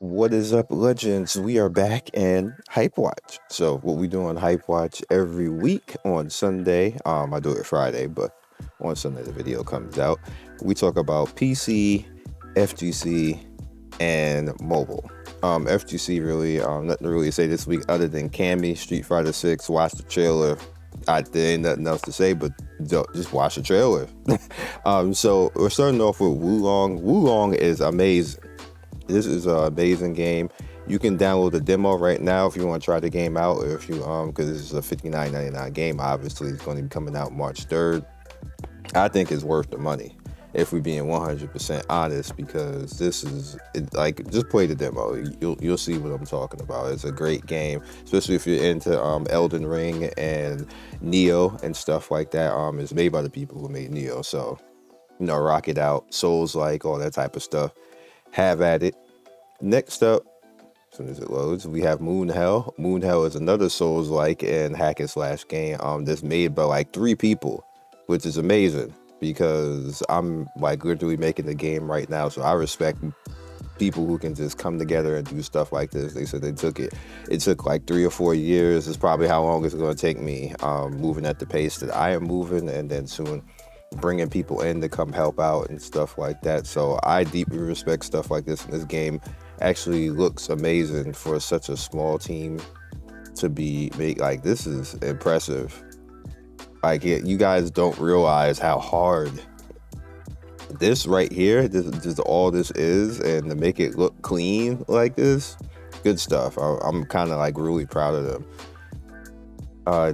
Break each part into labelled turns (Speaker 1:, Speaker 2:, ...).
Speaker 1: What is up, legends? We are back in HypeWatch. So, what we do on HypeWatch every week on Sunday, I do it Friday, but on Sunday the video comes out. We talk about PC, FGC, and mobile. FGC really, nothing to really say this week other than Cammy, Street Fighter 6, watch the trailer. There ain't nothing else to say, but just watch the trailer. So, we're starting off with Wulong. Wulong is amazing. This is an amazing game. You can download the demo right now if you want to try the game out. Or if you because this is a $59.99 game. Obviously, it's going to be coming out March 3rd. I think it's worth the money if we're being 100% honest, because this is just play the demo. You'll see what I'm talking about. It's a great game, especially if you're into Elden Ring and Neo and stuff like that. It's made by the people who made Neo, so rock it out. Souls like all that type of stuff. Have at it. Next up, as soon as it loads, we have Moon Hell. Moon Hell is another Souls-like and hack and slash game that's made by like 3 people, which is amazing because I'm like literally making the game right now, so I respect people who can just come together and do stuff like this. They said it took like 3 or 4 years. It's probably how long it's going to take me moving at the pace that I am moving, and then soon bringing people in to come help out and stuff like that. So I deeply respect stuff like this, and this game actually looks amazing for such a small team to be made. Like, this is impressive. Like, you guys don't realize how hard this right here, this all this is, and to make it look clean like this, good stuff. I'm kind of like really proud of them.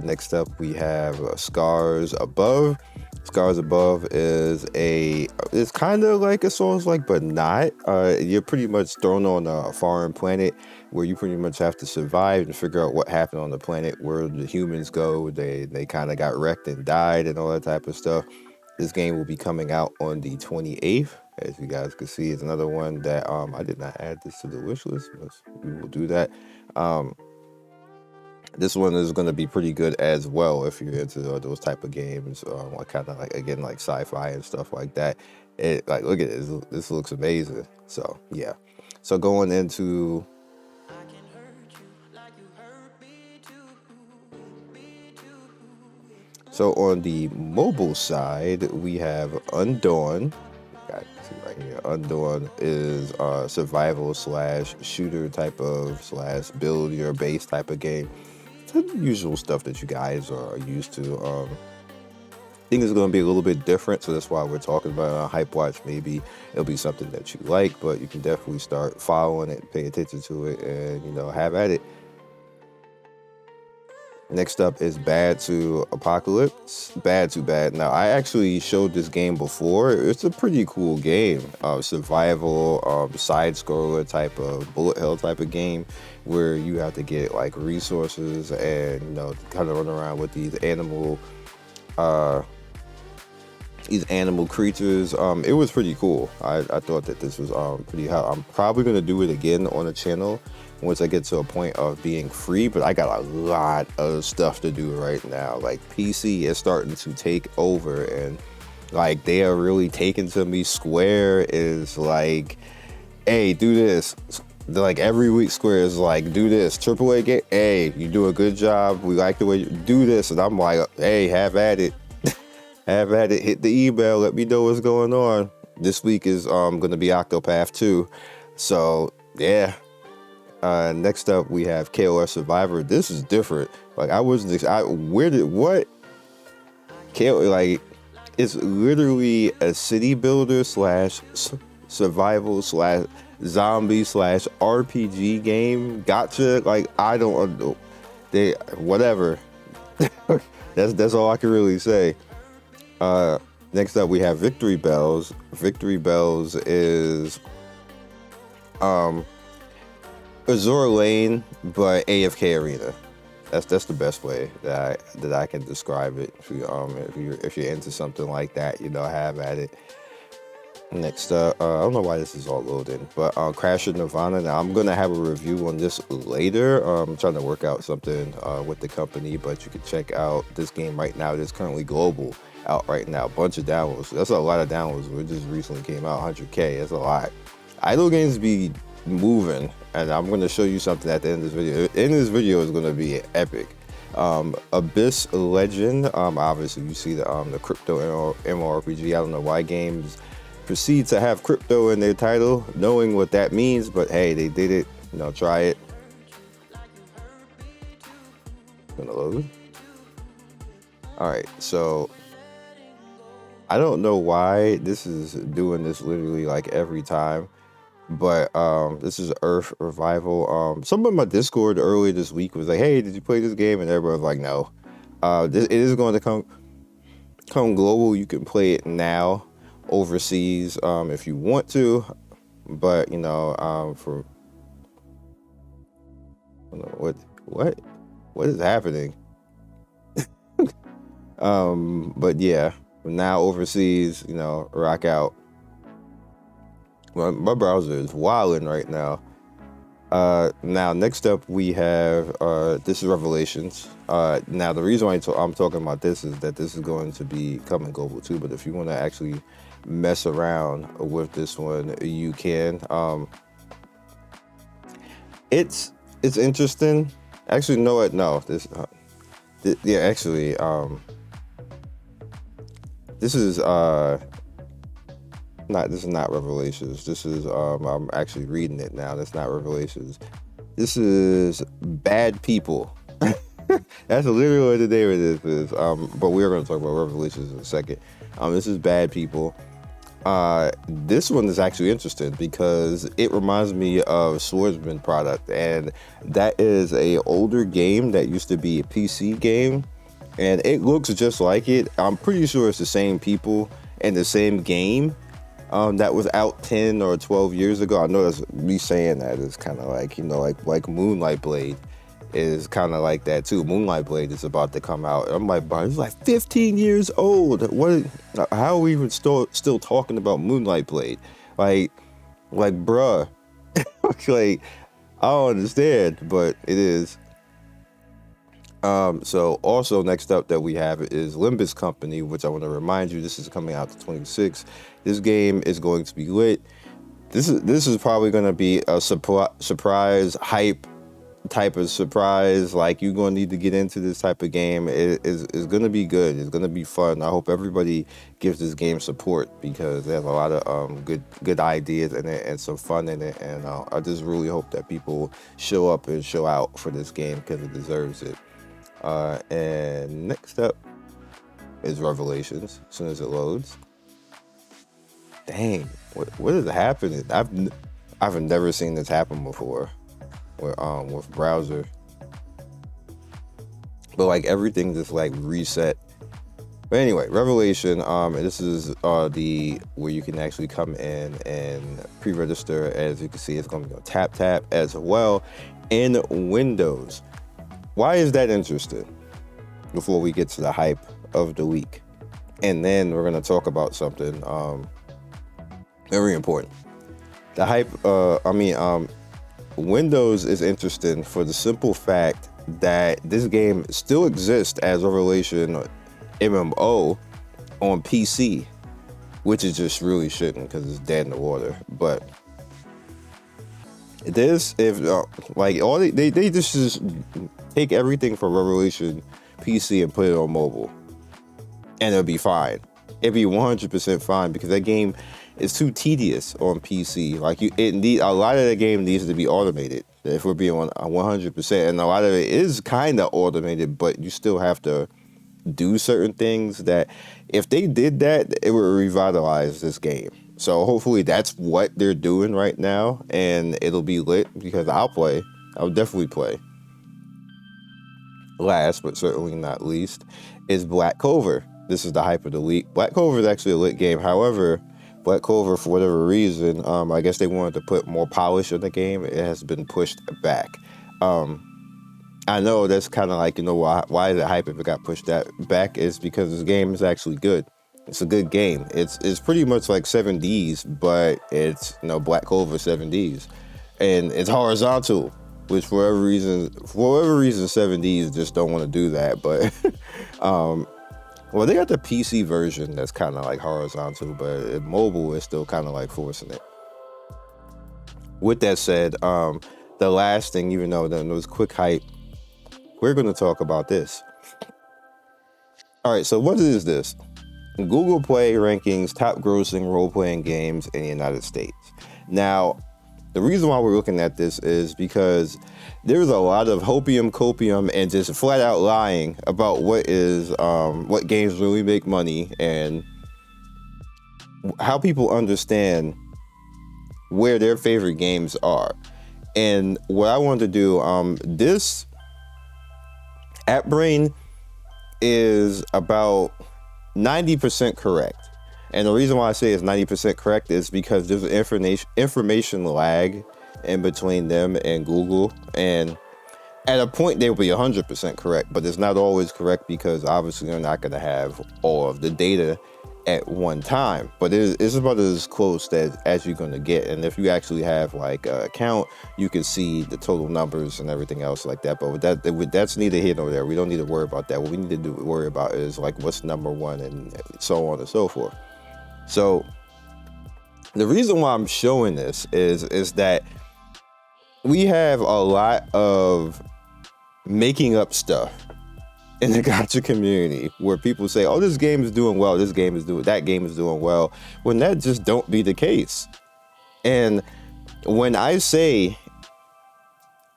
Speaker 1: Next up we have Scars Above. Scars Above is it's kind of like a Souls-like, but not. You're pretty much thrown on a foreign planet where you pretty much have to survive and figure out what happened on the planet, where the humans go. They kind of got wrecked and died and all that type of stuff. This game will be coming out on the 28th. As you guys can see, it's another one that I did not add this to the wish list, but we will do that. This one is going to be pretty good as well if you're into those type of games, kind of like, again, like sci-fi and stuff like that. Look at this. This looks amazing. So yeah. So going into on the mobile side, we have Undawn. Got it, see right here. Undawn is survival slash shooter type of slash build your base type of game. The usual stuff that you guys are used to. I think it's going to be a little bit different, so that's why we're talking about it on HypeWatch. Maybe it'll be something that you like, but you can definitely start following it, pay attention to it, and have at it. Next up is Bad to Apocalypse. Bad to Bad. Now, I actually showed this game before. It's a pretty cool game. Survival, side-scroller type of bullet hell type of game where you have to get like resources and, kind of run around with these animal creatures. It was pretty cool. I thought that this was pretty hot. I'm probably going to do it again on the channel once I get to a point of being free, but I got a lot of stuff to do right now. Like, PC is starting to take over, and like they are really taking to me. Square is like, hey, do this. Like every week Square is like, do this. AAA game, hey, you do a good job. We like the way you do this. And I'm like, hey, have at it. Have at it. Hit the email. Let me know what's going on. This week is going to be Octopath 2. So yeah. Next up we have KOF Survivor. This is different. Like, I wasn't. What? Like, it's literally a city builder slash survival slash zombie slash RPG game. Gacha. Like, I don't know. Whatever. That's all I can really say. Next up we have Victory Bells. Victory Bells is Azure Lane, but AFK Arena. That's the best way that I can describe it. If you're into something like that, have at it. Next up, I don't know why this is all loading, but Crash of Nirvana. Now, I'm gonna have a review on this later. I'm trying to work out something with the company, but you can check out this game right now. It is currently global, out right now. Bunch of downloads. That's a lot of downloads. It just recently came out, 100K. That's a lot. Idle games be moving, and I'm going to show you something at the end of this video. The end of this video is going to be epic. Abyss Legend. Obviously, you see the crypto MMORPG. I don't know why games proceed to have crypto in their title, knowing what that means, but hey, they did it. Try it. Gonna load. All right, so I don't know why this is doing this literally like every time, but this is Earth Revival. Someone in my Discord earlier this week was like, "Hey, did you play this game?" And everybody was like, "No." It is going to come global. You can play it now overseas if you want to, but for what is happening? But yeah, now overseas, rock out. My browser is wilding right now. Now next up we have this is Revelations. Now the reason why I'm talking about this is that this is going to be coming global too. But if you want to actually mess around with this one, you can. It's interesting. Actually, no, this yeah, actually, this is not Revelations. This is I'm actually reading it now. That's not Revelations. This is Bad People. That's literally what the name of this is. But we're going to talk about Revelations in a second. This is Bad People. This one is actually interesting because it reminds me of Swordsman product, and that is a older game that used to be a PC game, and it looks just like it. I'm pretty sure it's the same people and the same game that was out 10 or 12 years ago. I know that's me saying that is kind of like, like Moonlight Blade is kind of like that too. Moonlight Blade is about to come out. I'm like, but it's like 15 years old. How are we even still talking about Moonlight Blade? Like bruh. Like, I don't understand, but it is. So also next up that we have is Limbus Company, which I want to remind you, this is coming out to 26. This game is going to be lit. This is probably going to be a surprise hype type of surprise. Like, you're going to need to get into this type of game. It is going to be good. It's going to be fun. I hope everybody gives this game support because there's a lot of good ideas in it and some fun in it. And I just really hope that people show up and show out for this game because it deserves it. And next up is Revelations. As soon as it loads. Dang, what is happening? I've never seen this happen before with browser. But like everything just like reset. But anyway, Revelation, and this is where you can actually come in and pre-register. As you can see, it's going to be on tap as well in Windows. Why is that interesting? Before we get to the hype of the week, and then we're going to talk about something very important. The hype, Windows is interesting for the simple fact that this game still exists as Revelation MMO on PC, which is just really shouldn't because it's dead in the water. But this, if like all they just take everything from Revelation PC and put it on mobile, and it'll be fine. It'd be 100% fine because that game is too tedious on PC. Like a lot of the game needs to be automated. If we're being 100%, and a lot of it is kind of automated, but you still have to do certain things that if they did that, it would revitalize this game. So hopefully that's what they're doing right now, and it'll be lit because I'll definitely play. Last but certainly not least is Black Clover. This is the hype of the week. Black Clover is actually a lit game. However, Black Clover, for whatever reason, I guess they wanted to put more polish in the game. It has been pushed back. I know that's kind of like, why is it hype if it got pushed back? Is because this game is actually good. It's a good game. It's pretty much like 7Ds, but it's Black Clover 7Ds, and it's horizontal. Which for whatever reason 7Ds just don't want to do that. But well, they got the PC version that's kind of like horizontal, but mobile is still kind of like forcing it. with that said, the last thing, even though there was quick hype, we're going to talk about this. All right, so what is this? Google Play rankings top grossing role-playing games in the United States. Now, the reason why we're looking at this is because there's a lot of hopium, copium, and just flat out lying about what games really make money and how people understand where their favorite games are. And what I want to do, this App Brain is about 90% correct. And the reason why I say it's 90% correct is because there's an information lag in between them and Google. And at a point, they'll be 100% correct, but it's not always correct because obviously they're not going to have all of the data at one time. But it's about as close as you're going to get. And if you actually have like an account, you can see the total numbers and everything else like that. But that's neither here nor there. We don't need to worry about that. What we need to worry about is like what's number one and so on and so forth. So the reason why I'm showing this is that we have a lot of making up stuff in the Gacha community where people say, oh, this game is doing well, that game is doing well, when that just don't be the case. And when I say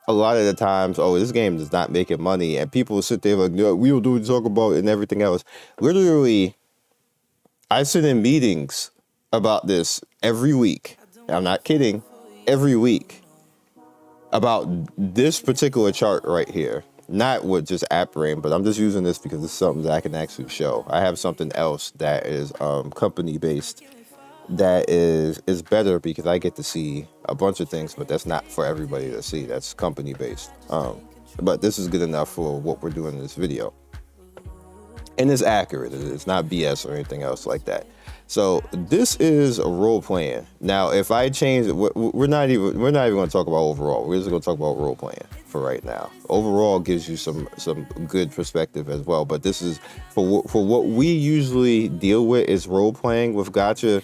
Speaker 1: a lot of the times, oh, this game is not making money, and people sit there like, no, we don't do what we talk about and everything else. Literally, I sit in meetings about this every week. I'm not kidding. Every week. About this particular chart right here. Not with just App Brain, but I'm just using this because it's something that I can actually show. I have something else that is company based that is better because I get to see a bunch of things, but that's not for everybody to see. That's company based. But this is good enough for what we're doing in this video. And it's accurate. It's not BS or anything else like that. So this is a role playing. Now, if I change it, we're not even going to talk about overall. We're just going to talk about role playing for right now. Overall gives you some good perspective as well. But this is for what we usually deal with is role playing with Gacha.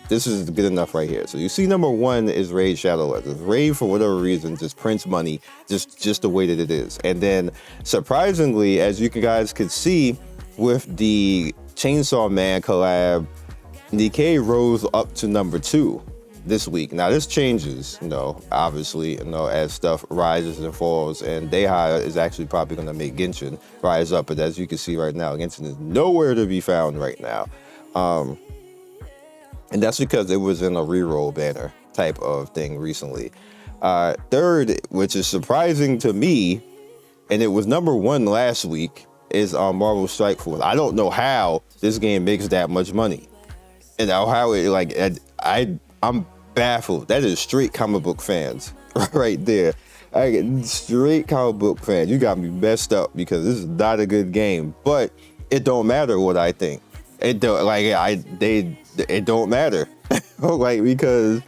Speaker 1: This is good enough right here. So you see, number one is Raid Shadow Legends. Raid, for whatever reason, just prints money just the way that it is. And then surprisingly, as you guys could see with the Chainsaw Man collab, Nikkei rose up to number 2 this week. Now this changes, obviously, as stuff rises and falls, and Dayha is actually probably going to make Genshin rise up. But as you can see right now, Genshin is nowhere to be found right now. And that's because it was in a reroll banner type of thing recently. Third, which is surprising to me, and it was number 1 last week, is Marvel Strike Force. I don't know how this game makes that much money. And how it, I'm baffled. That is straight comic book fans right there. I get straight comic book fans. You got me messed up because this is not a good game. But it don't matter what I think. It don't it don't matter. Because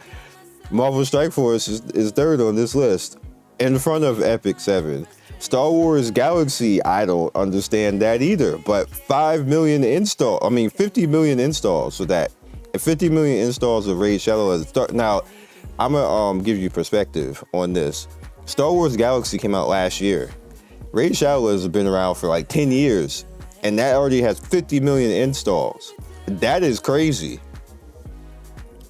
Speaker 1: Marvel Strike Force is third on this list in front of Epic 7. Star Wars Galaxy, I don't understand that either. But 50 million installs for that. And 50 million installs of Raid Shadow Legends. Now, I'm going to give you perspective on this. Star Wars Galaxy came out last year. Raid Shadow Legends has been around for like 10 years. And that already has 50 million installs. That is crazy.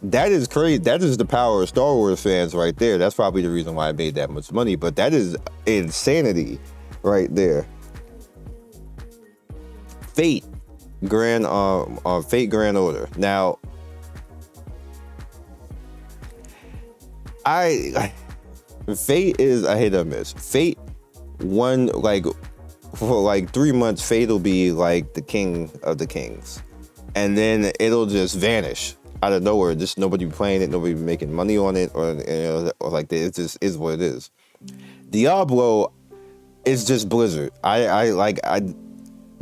Speaker 1: That is crazy. That is the power of Star Wars fans right there. That's probably the reason why I made that much money. But that is insanity right there. Fate Grand Order. Now, Fate is a hit or miss. Fate won for 3 months. Fate will be like the king of the kings, and then it'll just vanish out of nowhere. Just nobody playing it, nobody making money on it, or like that. It just is what it is. Diablo is just Blizzard.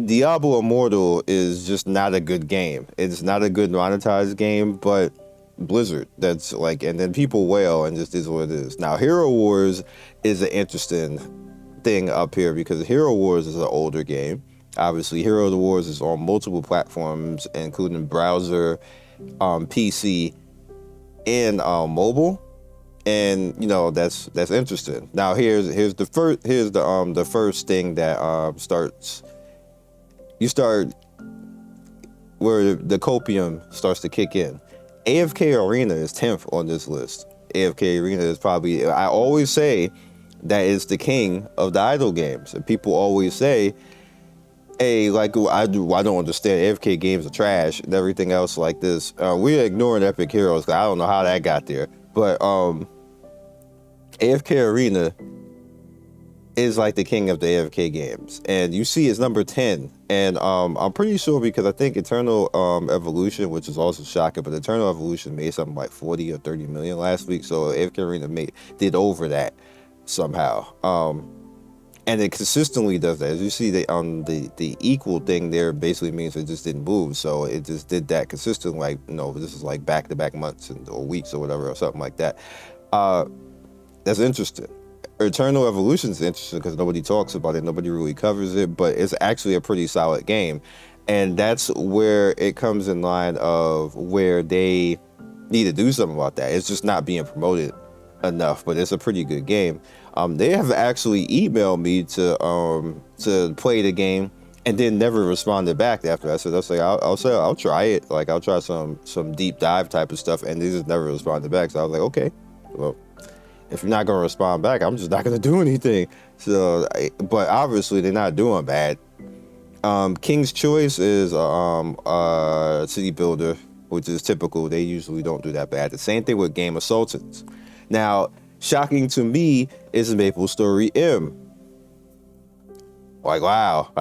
Speaker 1: Diablo Immortal is just not a good game. It's not a good monetized game, but Blizzard, that's and then people wail and just is what it is. Now, Hero Wars is an interesting thing up here because Hero Wars is an older game. Obviously, Hero Wars is on multiple platforms, including browser, PC, and mobile. And that's interesting. Now here's the first thing that starts. You start where the copium starts to kick in. AFK Arena is 10th on this list. AFK Arena is probably, I always say that it's the king of the idle games. And people always say, hey, like, I don't understand. AFK games are trash and everything else like this. We're ignoring Epic Heroes. I don't know how that got there. But AFK Arena is like the king of the AFK games, and you see it's number 10, and I'm pretty sure because I think Eternal Evolution, which is also shocking, but Eternal Evolution made something like 40 or 30 million last week, so AFK Arena did over that somehow, and it consistently does that. As you see, the equal thing there basically means it just didn't move, so it just did that consistently, like, this is like back-to-back months or weeks or whatever, or something like that. That's interesting. Eternal Evolution is interesting because nobody talks about it, nobody really covers it, but it's actually a pretty solid game, and that's where it comes in line of where they need to do something about that. It's just not being promoted enough, but it's a pretty good game. They have actually emailed me to play the game and then never responded back after that. So I'll try it, like I'll try some deep dive type of stuff, and they just never responded back. So I was like, okay, well, if you're not going to respond back, I'm just not going to do anything. So, but obviously they're not doing bad. King's Choice is a city builder, which is typical. They usually don't do that bad. The same thing with Game of Sultans. Now, shocking to me is Maple Story M. Like, wow,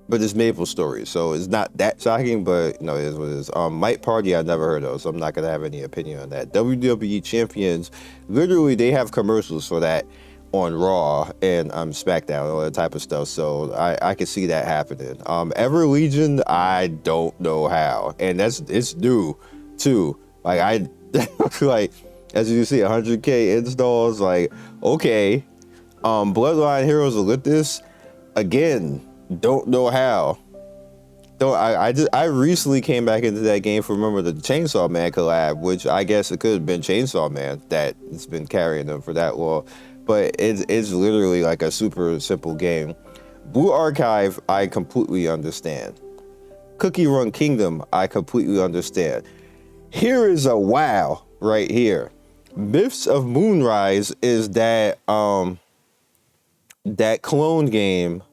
Speaker 1: but it's Maple Story, so it's not that shocking, but it is what it is. Might Party I never heard of, so I'm not gonna have any opinion on that. WWE Champions, literally they have commercials for that on Raw and SmackDown, all that type of stuff, so I can see that happening. Ever Legion, I don't know how, and it's new too. Like like, as you see, 100K installs, like, okay. Bloodline Heroes Olympus, again, don't know how. I recently came back into that game for, remember, the Chainsaw Man collab, which I guess it could have been Chainsaw Man that's been carrying them for that long, but it's literally like a super simple game. Blue Archive, I completely understand. Cookie Run Kingdom, I completely understand. Here is a wow right here. Myths of Moonrise is that clone game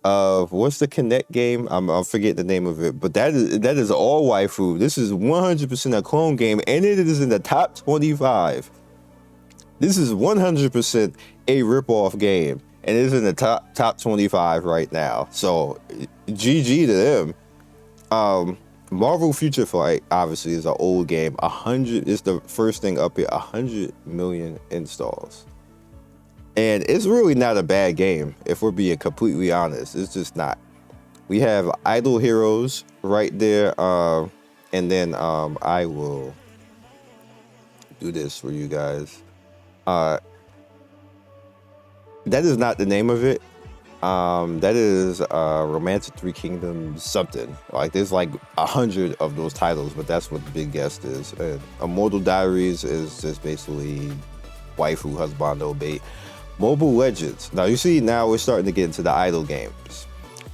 Speaker 1: of, what's the Connect game? I forget the name of it, but that is all waifu. This is 100% a clone game, and it is in the top 25. This is 100% a rip-off game, and it is in the top 25 right now. So, GG to them. Marvel Future Fight obviously is an old game. 100 is the first thing up here. 100 million installs. And it's really not a bad game, if we're being completely honest. It's just not. We have Idle Heroes right there. And then I will do this for you guys. That is not the name of it. That is Romantic Three Kingdoms something. Like, there's like 100 of those titles, but that's what the big guest is. And Immortal Diaries is just basically waifu husbando bait. Mobile Legends. Now you see, now we're starting to get into the idle games.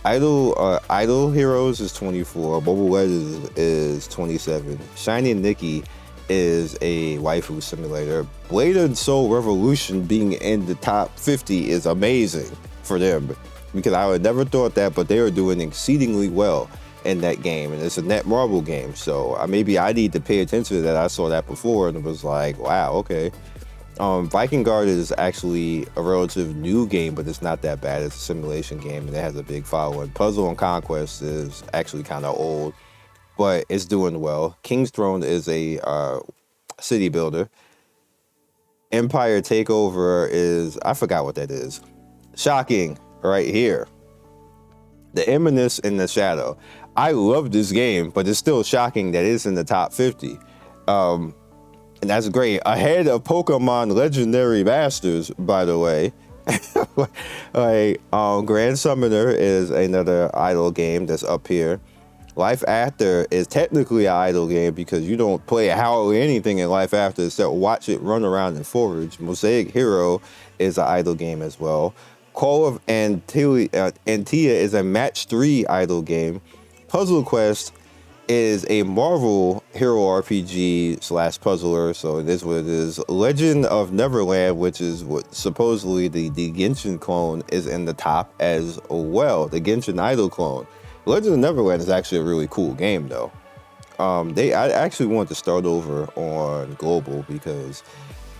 Speaker 1: Idle Heroes is 24. Mobile Legends is 27. Shiny Nikki is a waifu simulator. Blade and Soul Revolution being in the top 50 is amazing for them, because I would never thought that, but they are doing exceedingly well in that game, and it's a Netmarble game, so maybe I need to pay attention to that. I saw that before and it was like, wow, okay. Viking Guard is actually a relative new game, but it's not that bad. It's a simulation game and it has a big following. Puzzle and Conquest is actually kind of old, but it's doing well. King's Throne is a city builder. Empire Takeover is, I forgot what that is. Shocking right here. The Eminence in the Shadow. I love this game, but it's still shocking that it's in the top 50. And that's great. Ahead of Pokemon Legendary Masters, by the way. Grand Summoner is another idle game that's up here. Life After is technically an idle game because you don't play hardly anything in Life After except watch it run around and forage. Mosaic Hero is an idle game as well. Call of Antia is a match 3 idle game. Puzzle Quest is a Marvel hero RPG / puzzler, so it is what it is. Legend of Neverland, which is what supposedly the Genshin clone, is in the top as well. The Genshin idle clone. Legend of Neverland is actually a really cool game, though. I actually wanted to start over on global because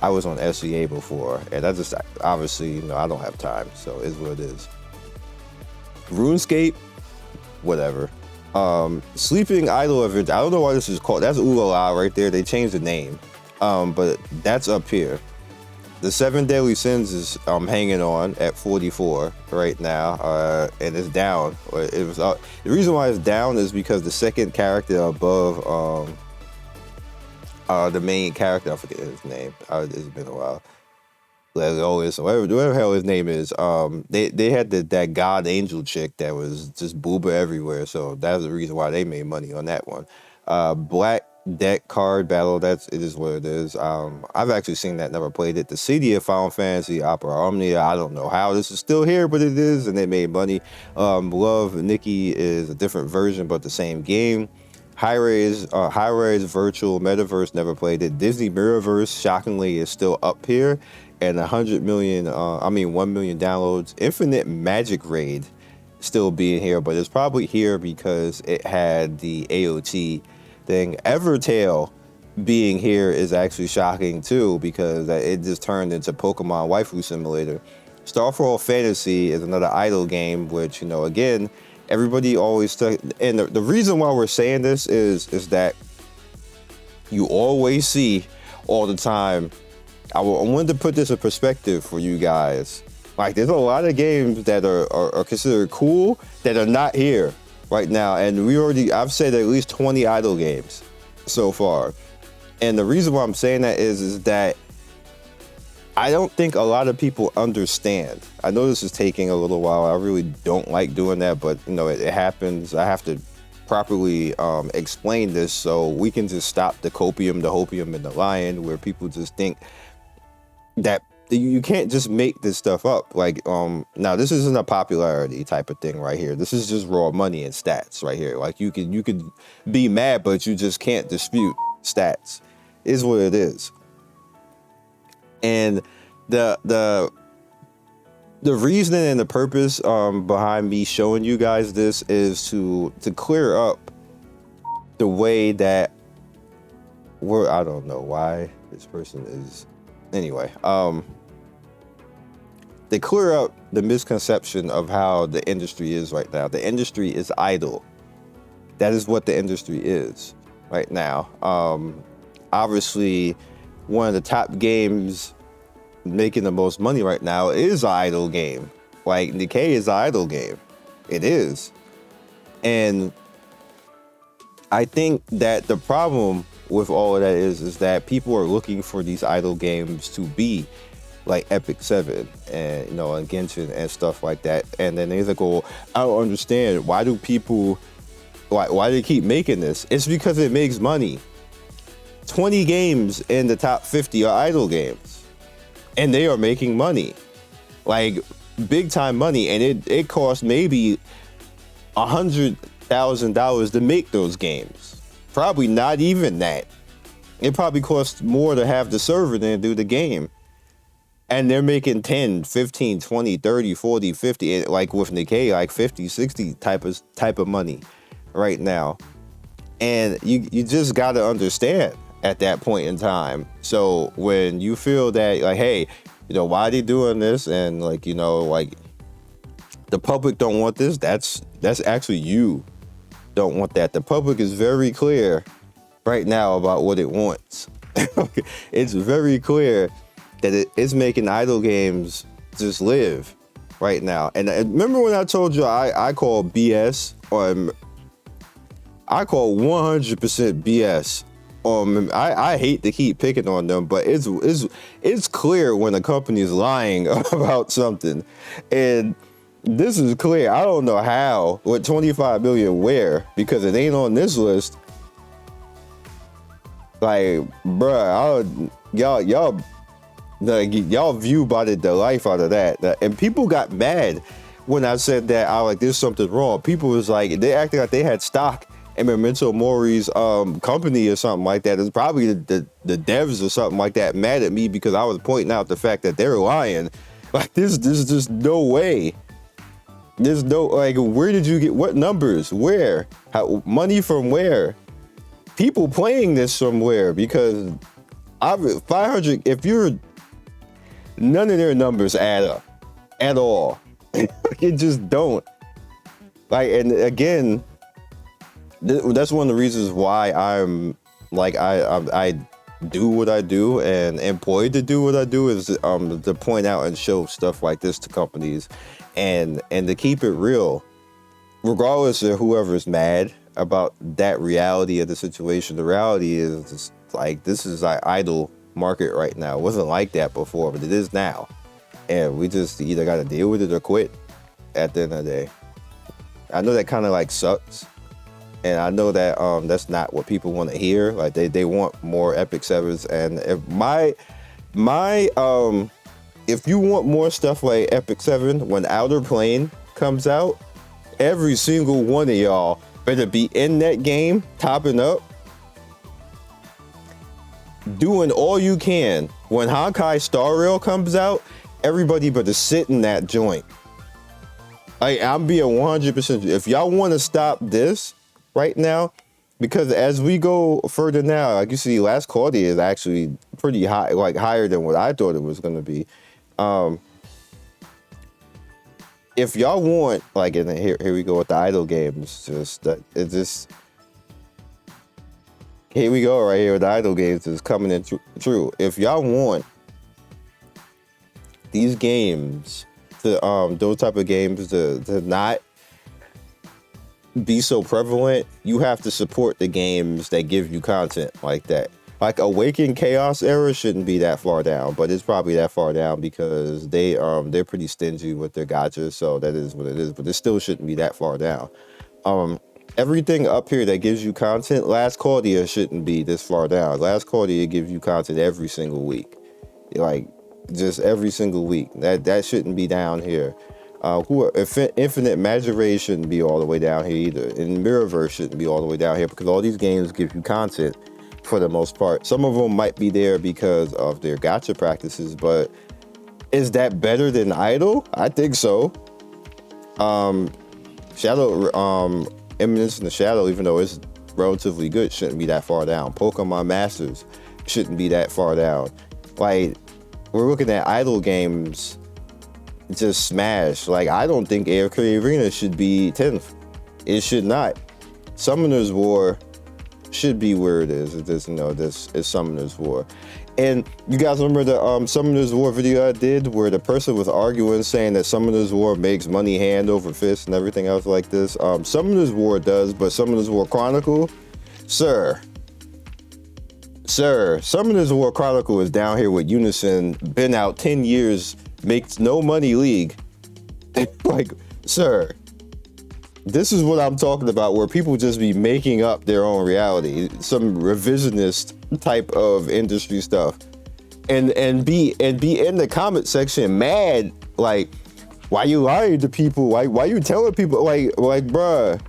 Speaker 1: I was on SEA before, and I just obviously, I don't have time, so it's what it is. RuneScape, whatever. Sleeping Idol Adventure. I don't know why this is called. That's Ulala right there. They changed the name, but that's up here. The 7 Deadly Sins is hanging on at 44 right now, and it's down. It was up. The reason why it's down is because the second character above the main character, I forget his name. It's been a while. Whatever the hell his name is. They had that God Angel chick that was just booba everywhere, so that's the reason why they made money on that one. Black Deck Card Battle, it is what it is. I've actually seen that, never played it. The City of Final Fantasy Opera Omnia, I don't know how this is still here, but it is, and they made money. Love Nikki is a different version, but the same game. High-Res Virtual Metaverse, never played it. Disney Mirrorverse, shockingly, is still up here. And 1 million downloads. Infinite Magic Raid still being here, but it's probably here because it had the AOT thing. Evertale being here is actually shocking too because it just turned into Pokemon Waifu Simulator. Starfall Fantasy is another idle game, which, again, everybody always and the reason why we're saying this is that you always see all the time. I wanted to put this in perspective for you guys. Like, there's a lot of games that are considered cool that are not here right now, and I've said at least 20 idle games so far. And the reason why I'm saying that is that I don't think a lot of people understand. I know this is taking a little while. I really don't like doing that, but it happens. I have to properly explain this so we can just stop the copium, the hopium, and the lion, where people just think that you can't just make this stuff up. Like, now this isn't a popularity type of thing right here. This is just raw money and stats right here. Like, you could be mad, but you just can't dispute stats. Is what it is. And the reasoning and the purpose behind me showing you guys this is to clear up the way that I don't know why this person is. Anyway, they clear up the misconception of how the industry is right now. The industry is idle. That is what the industry is right now. Obviously, one of the top games making the most money right now is an idle game. Like, Decay is an idle game. It is. And I think that the problem with all of that is that people are looking for these idle games to be like Epic 7 and and Genshin and stuff like that, and then they're like, well, I don't understand, why do people why they keep making this? It's because it makes money. 20 games in the top 50 are idle games, and they are making money, like big time money, and it costs maybe $100,000 to make those games. Probably not even that. It probably costs more to have the server than to do the game. And they're making 10, 15, 20, 30, 40, 50, like with Nikkei, like 50, 60 type of money right now. And you just got to understand at that point in time. So when you feel that, like, hey, why are they doing this? And like, like the public don't want this. That's actually you don't want that. The public is very clear right now about what it wants. It's very clear that it is making idle games just live right now. And remember when I told you I call BS, or I call 100% BS. I hate to keep picking on them, but it's clear when a company is lying about something. And This is clear. I don't know how. With 25 million, where? Because it ain't on this list. Like, bruh, y'all view botted the life out of that. And people got mad when I said that. I like, there's something wrong. People was like, they acted like they had stock in Memento Mori's company or something like that. It's probably the devs or something like that mad at me because I was pointing out the fact that they're lying. Like, there's just no way. There's no, like, where did you get, what numbers, where, how, money from where, people playing this somewhere? Because 500, if you're, none of their numbers add up at all. It just don't. Like, and again, that's one of the reasons why I'm like, I do what I do and employed to do what I do is to point out and show stuff like this to companies and to keep it real, regardless of whoever's mad about that reality of the situation. The reality is like, this is an idle market right now. It wasn't like that before, but it is now. And we just either got to deal with it or quit at the end of the day. I know that kind of like sucks. And I know that that's not what people want to hear. Like they want more Epic 7s. And if you want more stuff like Epic 7, when Outer Plane comes out, every single one of y'all better be in that game, topping up, doing all you can. When Honkai Star Rail comes out, everybody better sit in that joint. I'm being 100%. If y'all want to stop this right now, because as we go further now, like you see, Last Quality is actually pretty high, like higher than what I thought it was going to be. If y'all want, like, and here we go with the idle games. Here we go right here with the idle games is coming in true. If y'all want these games to those type of games to not be so prevalent, you have to support the games that give you content like that. Like Awaken Chaos Era shouldn't be that far down, but it's probably that far down because they're pretty stingy with their gachas, so that is what it is. But it still shouldn't be that far down. Everything up here that gives you content, Last Quality shouldn't be this far down. Last Quality gives you content every single week, like just every single week. That shouldn't be down here. Infinite Magic Raid shouldn't be all the way down here either, and Mirrorverse shouldn't be all the way down here because all these games give you content for the most part. Some of them might be there because of their gacha practices, but is that better than idle? I think so. Shadow, Eminence in the Shadow, even though it's relatively good, shouldn't be that far down. Pokemon Masters shouldn't be that far down. Like, we're looking at idle games just smash. Like, I don't think AFK Arena should be 10th. It should not. Summoner's War should be where it is. This is Summoner's War. And you guys remember the Summoner's War video I did where the person was arguing saying that Summoner's War makes money hand over fist and everything else like this? Summoner's War does, but Summoner's War Chronicle, Sir, Summoner's War Chronicle is down here with Unison, been out 10 years, makes no money league. Like, sir, this is what I'm talking about, where people just be making up their own reality, some revisionist type of industry stuff, and be in the comment section mad, like, why you lying to people? Why you telling people, like bruh?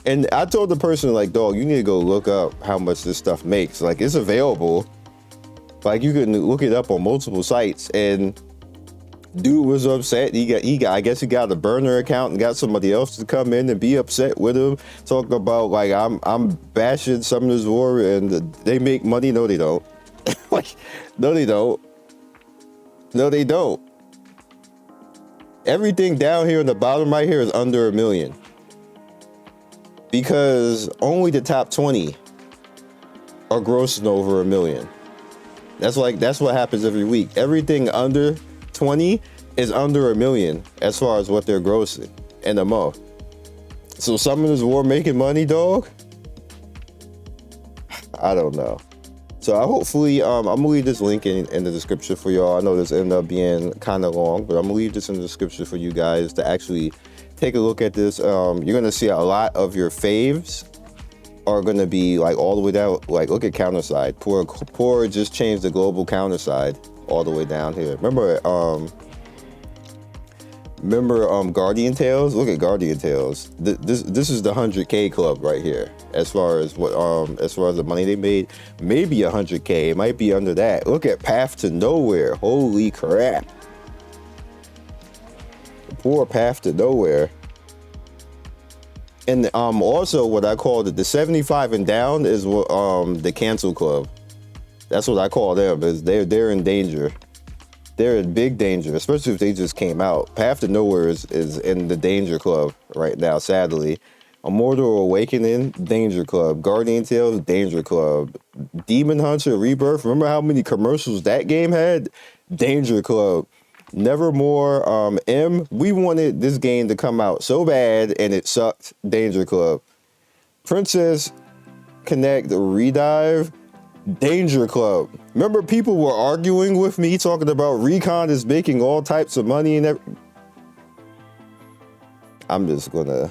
Speaker 1: And I told the person, like, dog, you need to go look up how much this stuff makes. Like, it's available. Like, you can look it up on multiple sites. And dude was upset. I guess he got a burner account and got somebody else to come in and be upset with him, talking about, like, I'm bashing Summoner's War and they make money. No, they don't. Like, no, they don't. No, they don't. Everything down here in the bottom right here is under 1 million. Because only the top 20 are grossing over 1 million. That's what happens every week. Everything under 20 is under 1 million as far as what they're grossing in a month. So Summoner's War making money, dog? I don't know. So I hopefully, I'm gonna leave this link in the description for y'all. I know this ended up being kind of long, but I'm gonna leave this in the description for you guys to actually take a look at this. You're gonna see a lot of your faves are gonna be like all the way down. Like, look at counter side. Poor just changed the global counter side all the way down here. Remember Guardian Tales? Look at Guardian Tales. This is the 100K club right here. As far as the money they made, maybe 100K. It might be under that. Look at Path to Nowhere. Holy crap! Poor Path to Nowhere. And also what I call it, the 75 and down is what the cancel club. That's what I call them. Is they're in danger. They're in big danger, especially if they just came out. Path to Nowhere is in the danger club right now, sadly. Immortal Awakening, danger club. Guardian Tales, danger club. Demon Hunter Rebirth, remember how many commercials that game had? Danger club. Nevermore, we wanted this game to come out so bad and it sucked. Danger club. Princess Connect Redive, danger club. Remember people were arguing with me talking about Recon is making all types of money and I'm just gonna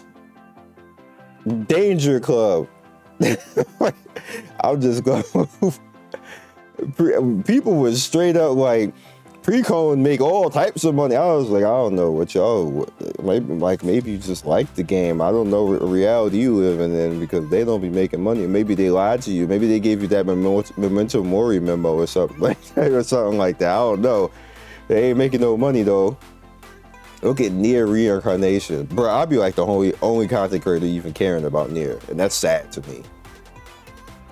Speaker 1: danger club. I'm just gonna people was straight up like Precon make all types of money. I was like, I don't know what y'all, maybe you just like the game. I don't know what reality you live in because they don't be making money. Maybe they lied to you. Maybe they gave you that memento mori memo or something like that, or something like that. I don't know. They ain't making no money though. Look at Nier Reincarnation. Bro, I'll be like the only content creator even caring about Nier. And that's sad to me.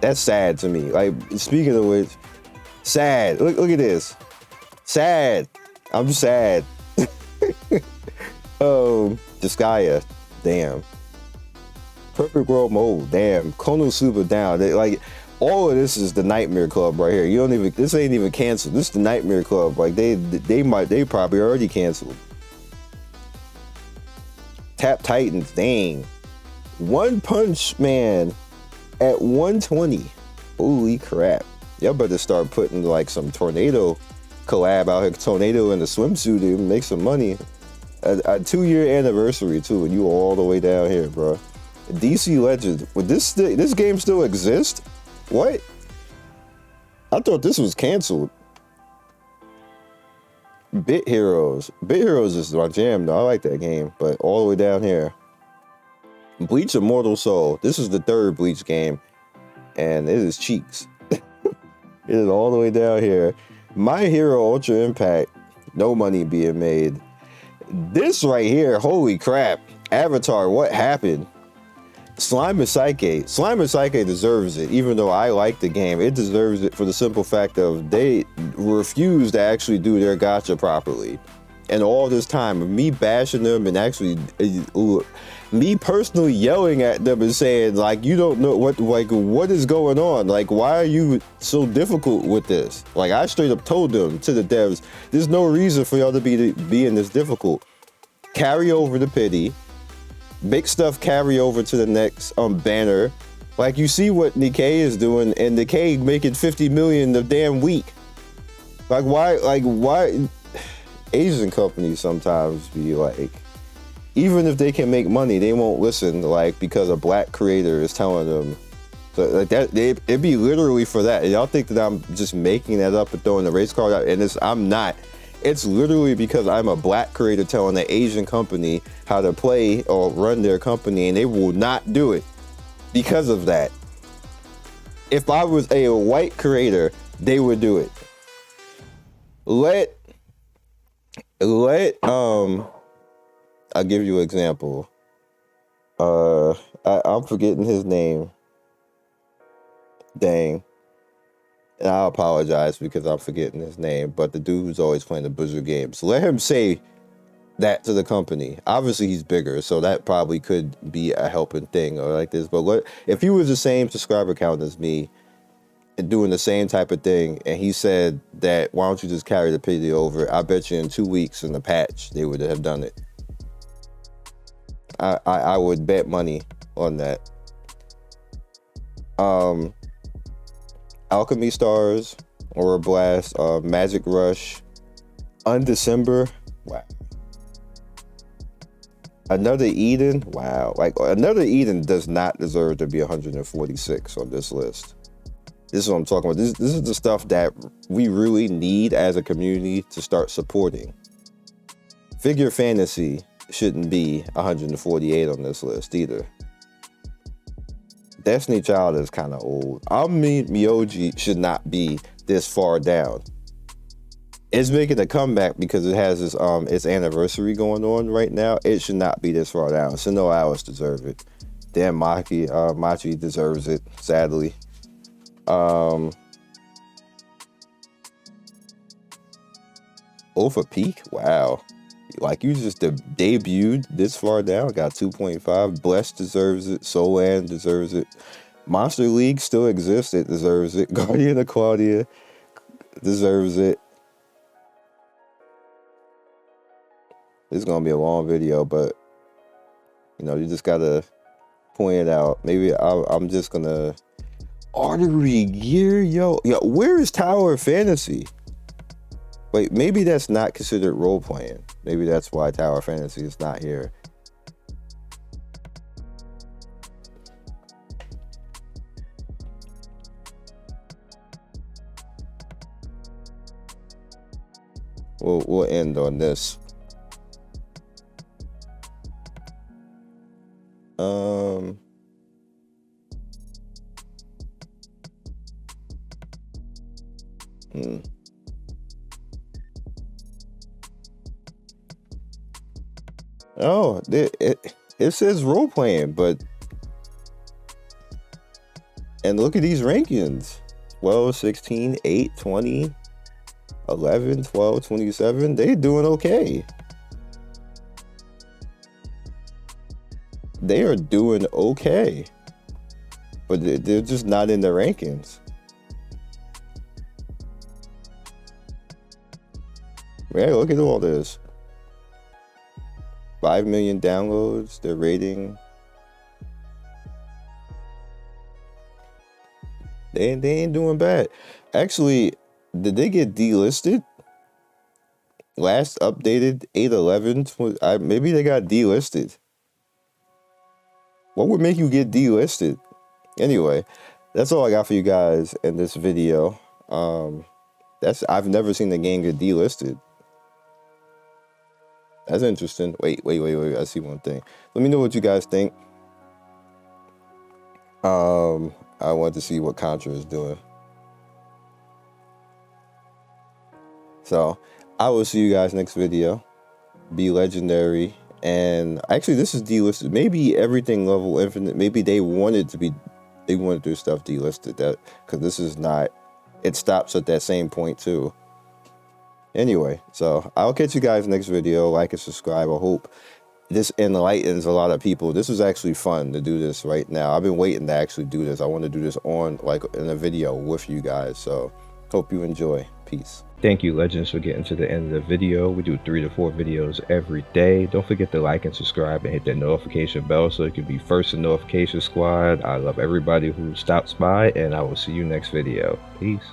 Speaker 1: That's sad to me. Like, speaking of which, sad. Look at this. Sad. I'm sad. Disgaea. Damn. Perfect World Mode. Damn. Konosuba down. Like, all of this is the Nightmare Club right here. This ain't even canceled. This is the Nightmare Club. Like, they probably already canceled. Tap Titans. Dang. One Punch Man at 120. Holy crap. Y'all better start putting like some Tornado collab out here, Tornado in the swimsuit, to make some money. A 2-year anniversary too, and you all the way down here, bro. DC Legends. Would this game still exist? What? I thought this was canceled. Bit Heroes. Bit Heroes is my jam though. I like that game, but all the way down here. Bleach Immortal Soul. This is the 3rd Bleach game, and it is cheeks. It is all the way down here. My Hero Ultra Impact, no money being made. This right here, holy crap. Avatar, what happened? Slime Psyche. Slime Psyche deserves it, even though I like the game. It deserves it for the simple fact of they refuse to actually do their gacha properly. And all this time of me bashing them and actually me personally yelling at them and saying, like, you don't know what is going on? Like, why are you so difficult with this? Like, I straight up told them, to the devs, there's no reason for y'all to be being this difficult. Carry over the pity. Make stuff carry over to the next banner. Like, you see what Nikkei is doing, and Nikkei making 50 million the damn week. Like, why Asian companies sometimes be like, even if they can make money, they won't listen, like, because a black creator is telling them. So, like, that, it'd be literally for that. And y'all think that I'm just making that up and throwing the race card out, and I'm not. It's literally because I'm a black creator telling an Asian company how to play or run their company, and they will not do it because of that. If I was a white creator, they would do it. I'll give you an example. I'm forgetting his name. Dang. And I apologize because I'm forgetting his name, but the dude who's always playing the Blizzard games. Let him say that to the company. Obviously, he's bigger, so that probably could be a helping thing or like this. But if he was the same subscriber count as me and doing the same type of thing, and he said that, why don't you just carry the pity over? I bet you in 2 weeks in the patch, they would have done it. I would bet money on that. Alchemy Stars, Aura Blast, Magic Rush, Undecember. Wow. Another Eden. Wow. Like, Another Eden does not deserve to be 146 on this list. This is what I'm talking about. This is the stuff that we really need as a community to start supporting. Figure Fantasy shouldn't be 148 on this list either. Destiny Child is kind of old. Miyoji should not be this far down. It's making a comeback because it has its anniversary going on right now. It should not be this far down. Sinnoh Alice deserve it. Damn, Machi deserves it, sadly. Over Peak? Wow. Like, you just debuted this far down. Got 2.5. Blessed deserves it. Solan deserves it. Monster League still exists. It deserves it. Guardian of Claudia deserves it. This is going to be a long video, but, you know, you just got to point it out. Maybe I'm just going to... Artery Gear? Yo, where is Tower of Fantasy? Wait, maybe that's not considered role-playing. Maybe that's why Tower of Fantasy is not here. We'll end on this. Oh, it says role playing, but and look at these rankings: 12, 16, 8, 20, 11, 12, 27. They doing okay. They are doing okay, but they're just not in the rankings. Yeah, look at all this. 5 million downloads, their rating. They ain't doing bad. Actually, did they get delisted? Last updated 8/11. Maybe they got delisted. What would make you get delisted? Anyway, that's all I got for you guys in this video. I've never seen the game get delisted. That's interesting. Wait. I see one thing. Let me know what you guys think. I want to see what Contra is doing. So, I will see you guys next video. Be legendary. And actually, this is delisted. Maybe everything level infinite. Maybe they wanted their stuff delisted. That because this is not. It stops at that same point too. Anyway, so I'll catch you guys next video. Like and subscribe. I hope this enlightens a lot of people. This is actually fun to do this right now. I've been waiting to actually do this. I want to do this in a video with you guys. So hope you enjoy. Peace. Thank you, Legends, for getting to the end of the video. We do 3 to 4 videos every day. Don't forget to like and subscribe and hit that notification bell so you can be first in notification squad. I love everybody who stops by, and I will see you next video. Peace.